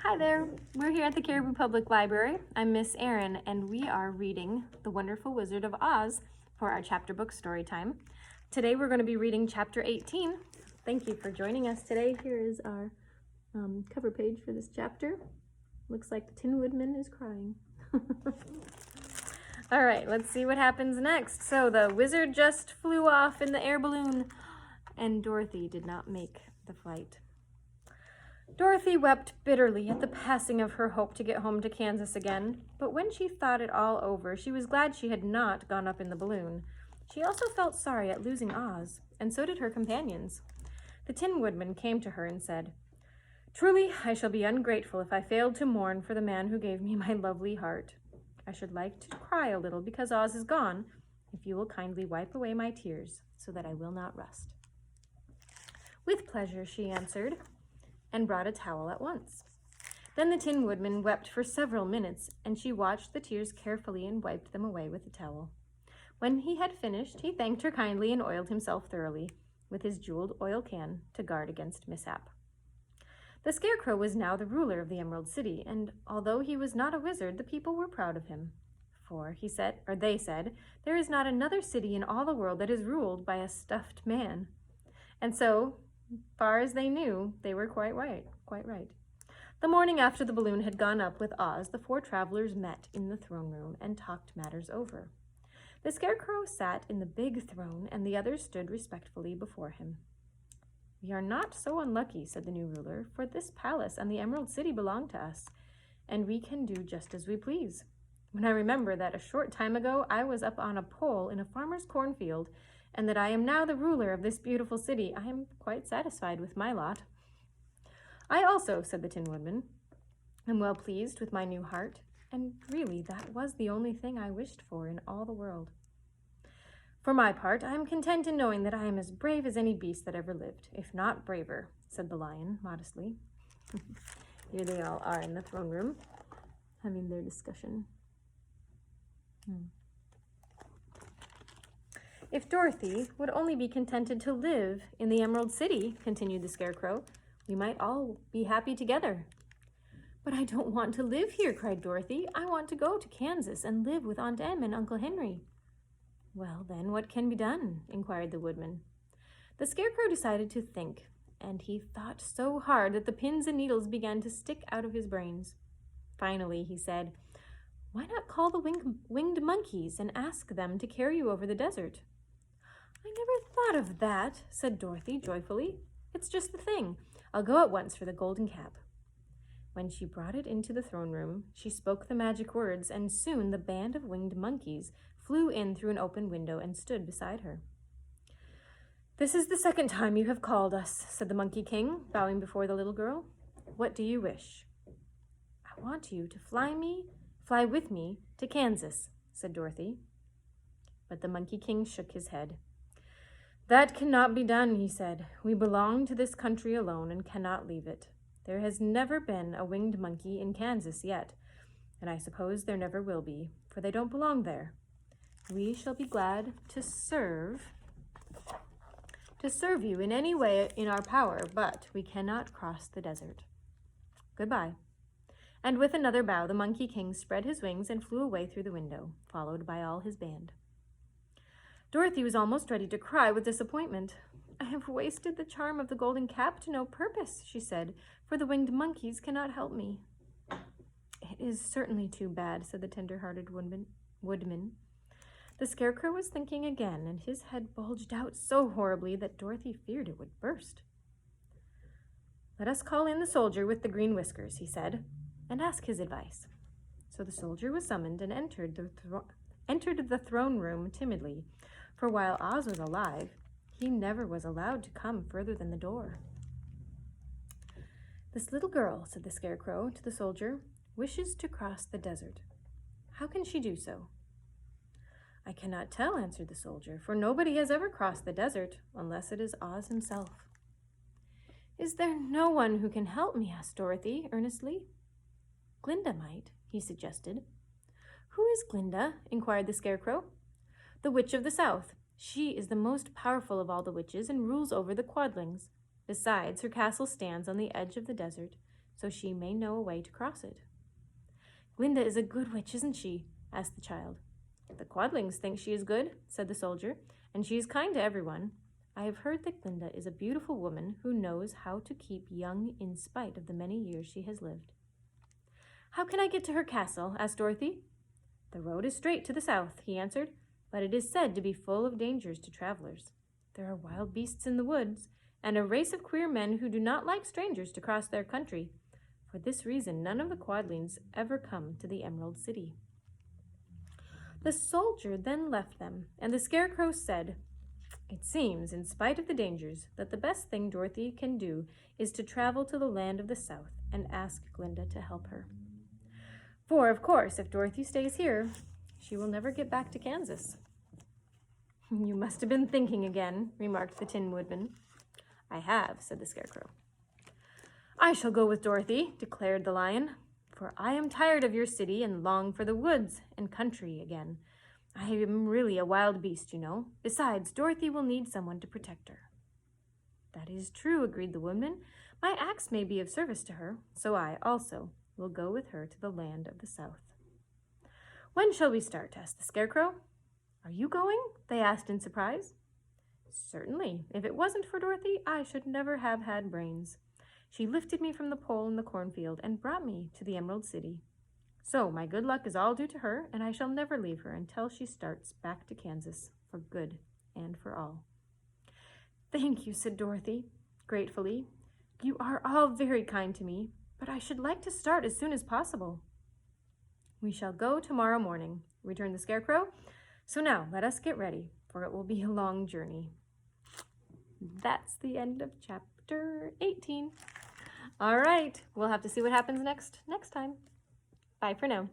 Hi there, we're here at the Caribou Public Library. I'm Miss Erin, and we are reading The Wonderful Wizard of Oz for our chapter book story time. Today we're going to be reading chapter 18. Thank you for joining us today. Here is our cover page for this chapter. Looks like the Tin Woodman is crying. All right, let's see what happens next. So the wizard just flew off in the air balloon, and Dorothy did not make the flight. Dorothy wept bitterly at the passing of her hope to get home to Kansas again, but when she thought it all over, she was glad she had not gone up in the balloon. She also felt sorry at losing Oz, and so did her companions. The Tin Woodman came to her and said, "Truly, I shall be ungrateful if I failed to mourn for the man who gave me my lovely heart. I should like to cry a little because Oz is gone, if you will kindly wipe away my tears, so that I will not rust." "With pleasure," she answered, and brought a towel at once. Then the Tin Woodman wept for several minutes, and she watched the tears carefully and wiped them away with the towel. When he had finished, he thanked her kindly and oiled himself thoroughly with his jeweled oil can to guard against mishap. The Scarecrow was now the ruler of the Emerald City, and although he was not a wizard, the people were proud of him. For they said, there is not another city in all the world that is ruled by a stuffed man. And so, far as they knew, they were quite right. The morning after the balloon had gone up with Oz, the four travelers met in the throne room and talked matters over. The Scarecrow sat in the big throne, and the others stood respectfully before him. "We are not so unlucky," said the new ruler, "for this palace and the Emerald City belong to us, and we can do just as we please. When I remember that a short time ago I was up on a pole in a farmer's cornfield, and that I am now the ruler of this beautiful city, I am quite satisfied with my lot." "I also," said the Tin Woodman, "am well pleased with my new heart, and really that was the only thing I wished for in all the world. For my part, I am content in knowing that I am as brave as any beast that ever lived, if not braver," said the lion modestly. Here they all are in the throne room, having their discussion. "If Dorothy would only be contented to live in the Emerald City," continued the Scarecrow, "we might all be happy together." "But I don't want to live here," cried Dorothy. "I want to go to Kansas and live with Aunt Em and Uncle Henry." "Well, then, what can be done?" inquired the Woodman. The Scarecrow decided to think, and he thought so hard that the pins and needles began to stick out of his brains. Finally, he said, "Why not call the winged monkeys and ask them to carry you over the desert?" "I never thought of that," said Dorothy joyfully. "It's just the thing. I'll go at once for the golden cap." When she brought it into the throne room, she spoke the magic words, and soon the band of winged monkeys flew in through an open window and stood beside her. "This is the second time you have called us," said the Monkey King, bowing before the little girl. "What do you wish?" "I want you to fly with me to Kansas," said Dorothy. But the Monkey King shook his head. "That cannot be done," he said. "We belong to this country alone and cannot leave it. There has never been a winged monkey in Kansas yet, and I suppose there never will be, for they don't belong there. We shall be glad to serve you in any way in our power, but we cannot cross the desert. Goodbye." And with another bow, the Monkey King spread his wings and flew away through the window, followed by all his band. Dorothy was almost ready to cry with disappointment. "I have wasted the charm of the golden cap to no purpose," she said, "for the winged monkeys cannot help me." "It is certainly too bad," said the tender-hearted woodman. The Scarecrow was thinking again, and his head bulged out so horribly that Dorothy feared it would burst. "Let us call in the soldier with the green whiskers," he said, "and ask his advice." So the soldier was summoned and entered the throne room timidly, for while Oz was alive, he never was allowed to come further than the door. "This little girl," said the Scarecrow to the soldier, "wishes to cross the desert. How can she do so?" "I cannot tell," answered the soldier, "for nobody has ever crossed the desert unless it is Oz himself." "Is there no one who can help me?" asked Dorothy earnestly. "Glinda might," he suggested. "Who is Glinda?" inquired the Scarecrow. "The Witch of the South. She is the most powerful of all the witches and rules over the Quadlings. Besides, her castle stands on the edge of the desert, so she may know a way to cross it. Glinda is a good witch, isn't she? Asked the child. The Quadlings think she is good, said the soldier, and she is kind to everyone. I have heard that Glinda is a beautiful woman who knows how to keep young in spite of the many years she has lived. How can I get to her castle? Asked Dorothy. The road is straight to the south, he answered, but it is said to be full of dangers to travelers. There are wild beasts in the woods, and a race of queer men who do not like strangers to cross their country. For this reason, none of the Quadlings ever come to the Emerald City. The soldier then left them, and the Scarecrow said, It seems, in spite of the dangers, that the best thing Dorothy can do is to travel to the land of the South and ask Glinda to help her. For, of course, if Dorothy stays here, she will never get back to Kansas. You must have been thinking again, remarked the Tin Woodman. I have, said the Scarecrow. I shall go with Dorothy, declared the Lion, for I am tired of your city and long for the woods and country again. I am really a wild beast, you know. Besides, Dorothy will need someone to protect her. That is true, agreed the Woodman. My axe may be of service to her, so I, also, will go with her to the land of the South. When shall we start? Asked the Scarecrow. Are you going? They asked in surprise. Certainly. If it wasn't for Dorothy, I should never have had brains. She lifted me from the pole in the cornfield and brought me to the Emerald City. So my good luck is all due to her, and I shall never leave her until she starts back to Kansas for good and for all. Thank you, said Dorothy, gratefully. You are all very kind to me, but I should like to start as soon as possible. We shall go tomorrow morning, returned the Scarecrow. So now let us get ready, for it will be a long journey. That's the end of chapter 18. All right, we'll have to see what happens next time. Bye for now.